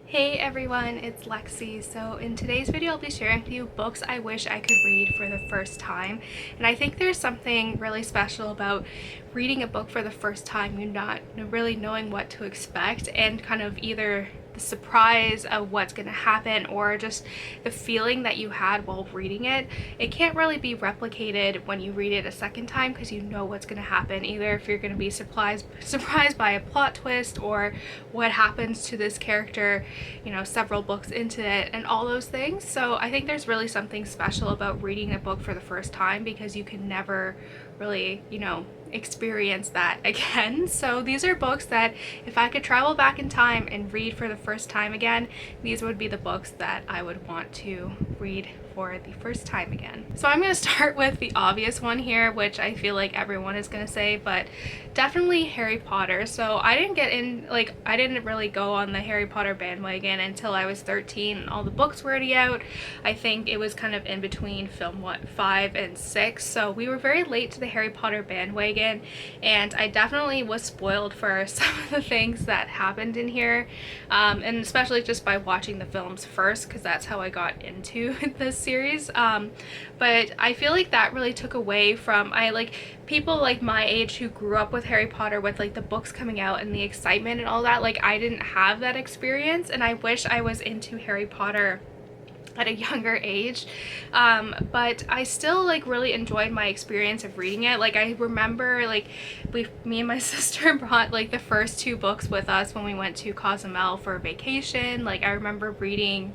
Hey everyone, it's Lexie. So in today's video I'll be sharing with you books I wish I could read for the first time. And I think there's something really special about reading a book for the first time, you're not really knowing what to expect, and kind of either the surprise of what's going to happen or just the feeling that you had while reading it. It can't really be replicated when you read it a second time because you know what's going to happen, either if you're going to be surprised by a plot twist or what happens to this character, you know, several books into it and all those things. So I think there's really something special about reading a book for the first time because you can never really, you know, experience that again. So these are books that if I could travel back in time and read for the first time again, these would be the books that I would want to read for the first time again. So I'm going to start with the obvious one here, which I feel like everyone is going to say, but definitely Harry Potter. So I didn't really go on the Harry Potter bandwagon until I was 13 and all the books were already out. I think it was kind of in between film 5 and 6, so we were very late to the Harry Potter bandwagon, and I definitely was spoiled for some of the things that happened in here, and especially just by watching the films first, because that's how I got into this series. But I feel like that really took away from people like my age who grew up with Harry Potter, with like the books coming out and the excitement and all that. Like, I didn't have that experience, and I wish I was into Harry Potter at a younger age, but I still really enjoyed my experience of reading it. Like, I remember me and my sister brought the first 2 books with us when we went to Cozumel for vacation. Like, I remember reading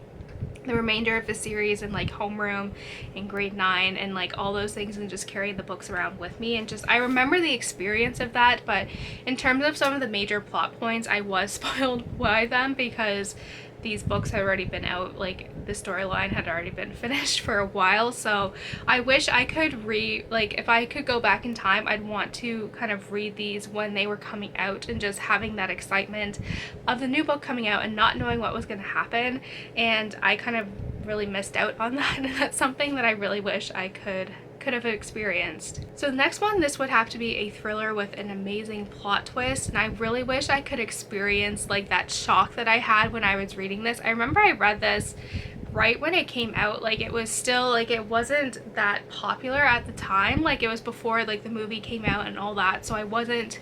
the remainder of the series in homeroom in grade 9 and all those things, and just carrying the books around with me, and just I remember the experience of that. But in terms of some of the major plot points, I was spoiled by them because these books had already been out, the storyline had already been finished for a while. So I wish I could if I could go back in time, I'd want to kind of read these when they were coming out, and just having that excitement of the new book coming out and not knowing what was going to happen. And I kind of really missed out on that, and that's something that I really wish I could have experienced. So the next one, this would have to be a thriller with an amazing plot twist, and I really wish I could experience that shock that I had when I was reading this. I remember I read this right when it came out. It was still it wasn't that popular at the time. It was before the movie came out and all that, so I wasn't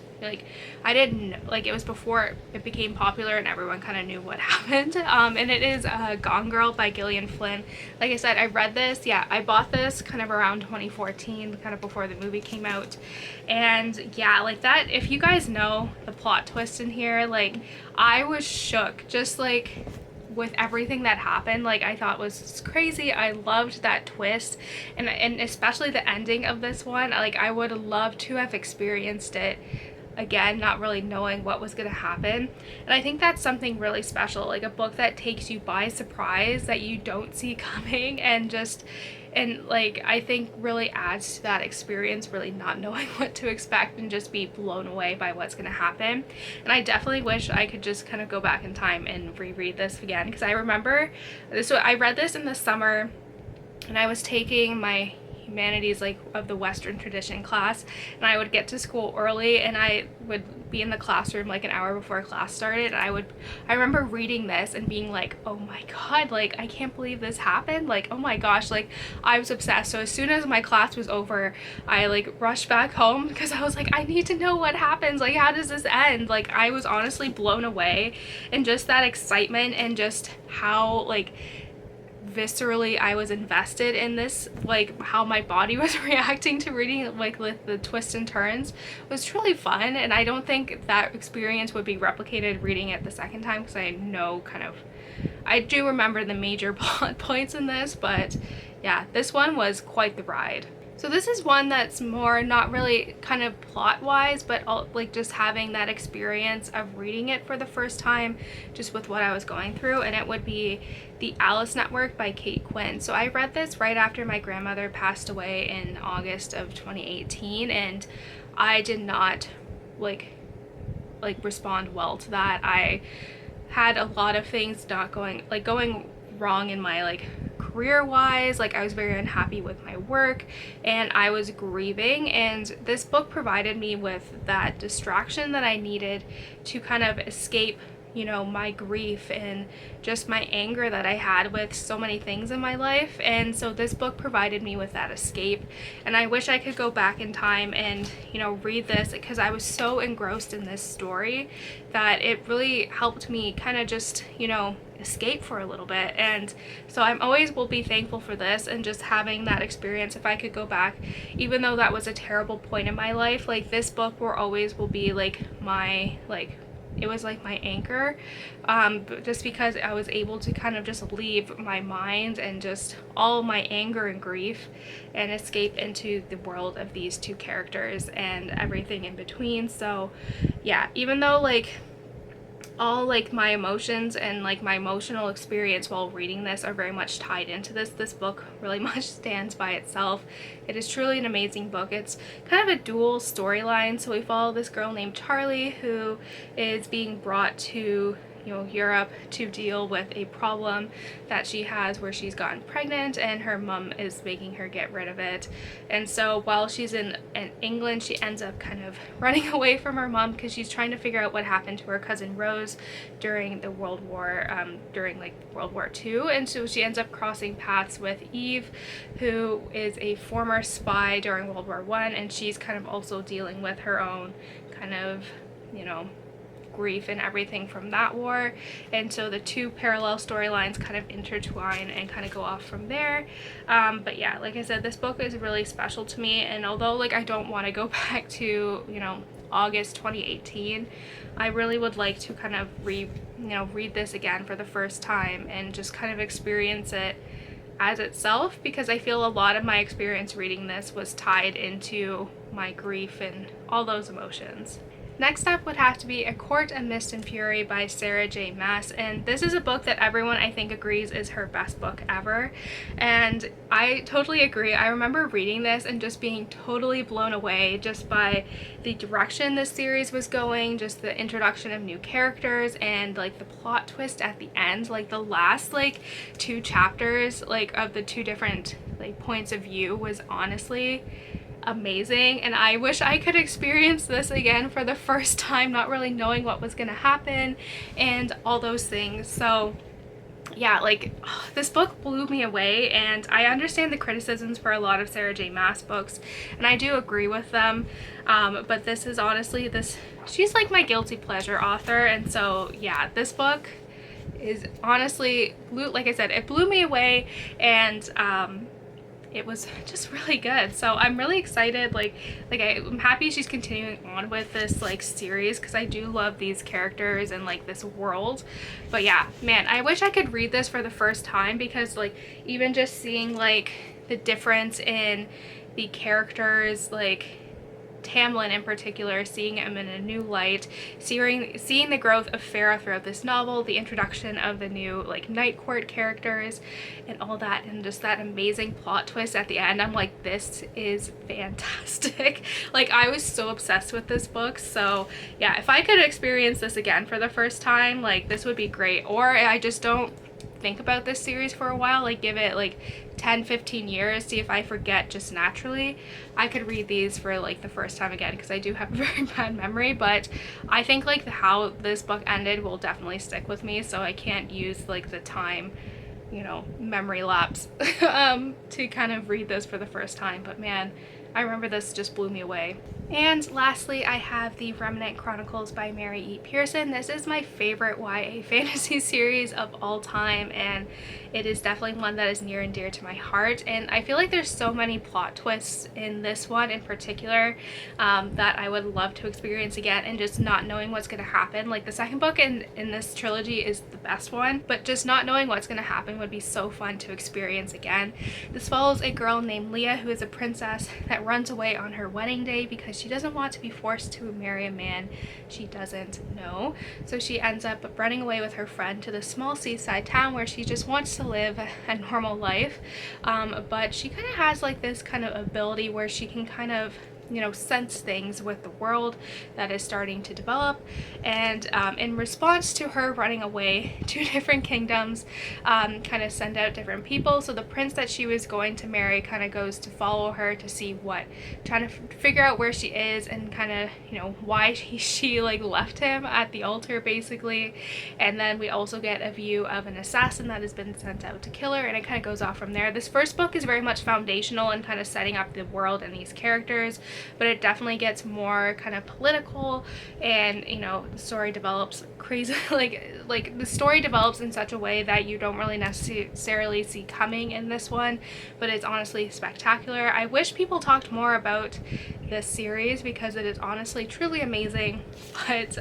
I didn't it was before it became popular and everyone kind of knew what happened. And it is Gone Girl by Gillian Flynn. Like I said, I read this, I bought this kind of around 2014, kind of before the movie came out. And yeah, that, if you guys know the plot twist in here, I was shook, just with everything that happened. I thought was crazy. I loved that twist, and especially the ending of this one. I would love to have experienced it again, not really knowing what was going to happen. And I think that's something really special, a book that takes you by surprise, that you don't see coming, and I think really adds to that experience, really not knowing what to expect and just be blown away by what's going to happen. And I definitely wish I could just kind of go back in time and reread this again, because I remember this. So I read this in the summer, and I was taking my humanities of the Western tradition class, and I would get to school early, and I would be in the classroom an hour before class started. And I remember reading this and being oh my god, I can't believe this happened, oh my gosh, I was obsessed. So as soon as my class was over, I rushed back home because I was I need to know what happens, how does this end. I was honestly blown away, and just that excitement, and just how viscerally I was invested in this, how my body was reacting to reading with the twists and turns, was truly fun. And I don't think that experience would be replicated reading it the second time, because I know I do remember the major plot points in this. But yeah, this one was quite the ride. So this is one that's more not really kind of plot wise, but just having that experience of reading it for the first time, just with what I was going through. And it would be The Alice Network by Quinn. So I read this right after my grandmother passed away in August of 2018, and I did not respond well to that. I had a lot of things not going wrong in my career-wise. I was very unhappy with my work, and I was grieving, and this book provided me with that distraction that I needed to kind of escape you know, my grief and just my anger that I had with so many things in my life. And so this book provided me with that escape, and I wish I could go back in time and, you know, read this, because I was so engrossed in this story that it really helped me kind of just, you know, escape for a little bit. And so I'm always will be thankful for this, and just having that experience. If I could go back, even though that was a terrible point in my life, like this book will be like my, like, it was like my anchor, just because I was able to kind of just leave my mind and just all my anger and grief and escape into the world of these two characters and everything in between. So yeah, even though like all like my emotions and like my emotional experience while reading this are very much tied into this book really much stands by itself. It is truly an amazing book. It's kind of a dual storyline. So we follow this girl named Charlie who is being brought to, you know, Europe to deal with a problem that she has where she's gotten pregnant and her mom is making her get rid of it. And so while she's in England, she ends up kind of running away from her mom because she's trying to figure out what happened to her cousin Rose during the World War II. And so she ends up crossing paths with Eve, who is a former spy during World War I, and she's kind of also dealing with her own kind of, you know, grief and everything from that war. And so the two parallel storylines kind of intertwine and kind of go off from there. But yeah, like I said, this book is really special to me, and although like I don't want to go back to, you know, August 2018, I really would like to kind of read this again for the first time and just kind of experience it as itself, because I feel a lot of my experience reading this was tied into my grief and all those emotions. Next up would have to be A Court of Mist and Fury by Sarah J. Maas, and this is a book that everyone I think agrees is her best book ever, and I totally agree. I remember reading this and just being totally blown away just by the direction this series was going, just the introduction of new characters and like the plot twist at the end. Like the last like 2 chapters like of the 2 different like points of view was honestly amazing, and I wish I could experience this again for the first time, not really knowing what was gonna happen and all those things. So yeah, like this book blew me away, and I understand the criticisms for a lot of Sarah J. Maas books, and I do agree with them, but this is honestly, she's like my guilty pleasure author. And so yeah, this book is honestly, like I said, it blew me away, and it was just really good. So I'm really excited. I'm happy she's continuing on with this like series, because I do love these characters and like this world. But yeah, man, I wish I could read this for the first time, because like even just seeing like the difference in the characters, like Tamlin in particular, seeing him in a new light, seeing the growth of Farah throughout this novel, the introduction of the new like Night Court characters and all that, and just that amazing plot twist at the end. I'm like, this is fantastic. Like I was so obsessed with this book. So yeah, if I could experience this again for the first time, like this would be great. Or I just don't think about this series for a while, like give it like 10-15 years, see if I forget just naturally, I could read these for like the first time again, because I do have a very bad memory. But I think like how this book ended will definitely stick with me, so I can't use like the time, you know, memory lapse to kind of read this for the first time. But man, I remember this just blew me away. And lastly, I have the Remnant Chronicles by Mary E. Pearson. This is my favorite YA fantasy series of all time, and it is definitely one that is near and dear to my heart. And I feel like there's so many plot twists in this one in particular that I would love to experience again, and just not knowing what's going to happen. Like the second book in this trilogy is the best one, but just not knowing what's going to happen would be so fun to experience again. This follows a girl named Leah, who is a princess that runs away on her wedding day because she doesn't want to be forced to marry a man she doesn't know. So she ends up running away with her friend to the small seaside town where she just wants to live a normal life, but she kind of has like this kind of ability where she can kind of you know, sense things with the world that is starting to develop. And in response to her running away to different kingdoms, kind of send out different people. So the prince that she was going to marry kind of goes to follow her to see what, trying to figure out where she is and kind of, you know, why she like left him at the altar basically. And then we also get a view of an assassin that has been sent out to kill her, and it kind of goes off from there. This first book is very much foundational and kind of setting up the world and these characters, but it definitely gets more kind of political, and you know, the story develops crazy like the story develops in such a way that you don't really necessarily see coming in this one, but it's honestly spectacular. I wish people talked more about this series because it is honestly truly amazing. But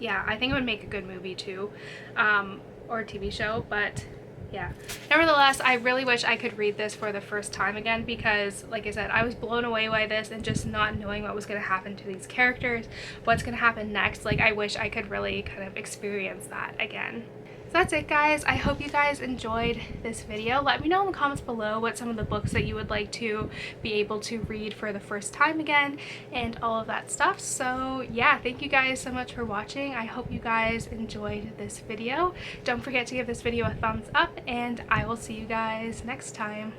yeah, I think it would make a good movie too, or a TV show. But yeah, nevertheless, I really wish I could read this for the first time again, because like I said, I was blown away by this, and just not knowing what was going to happen to these characters, what's going to happen next. Like, I wish I could really kind of experience that again. So that's it, guys. I hope you guys enjoyed this video. Let me know in the comments below what some of the books that you would like to be able to read for the first time again, and all of that stuff. So yeah, thank you guys so much for watching. I hope you guys enjoyed this video. Don't forget to give this video a thumbs up, and I will see you guys next time.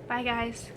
Bye, guys.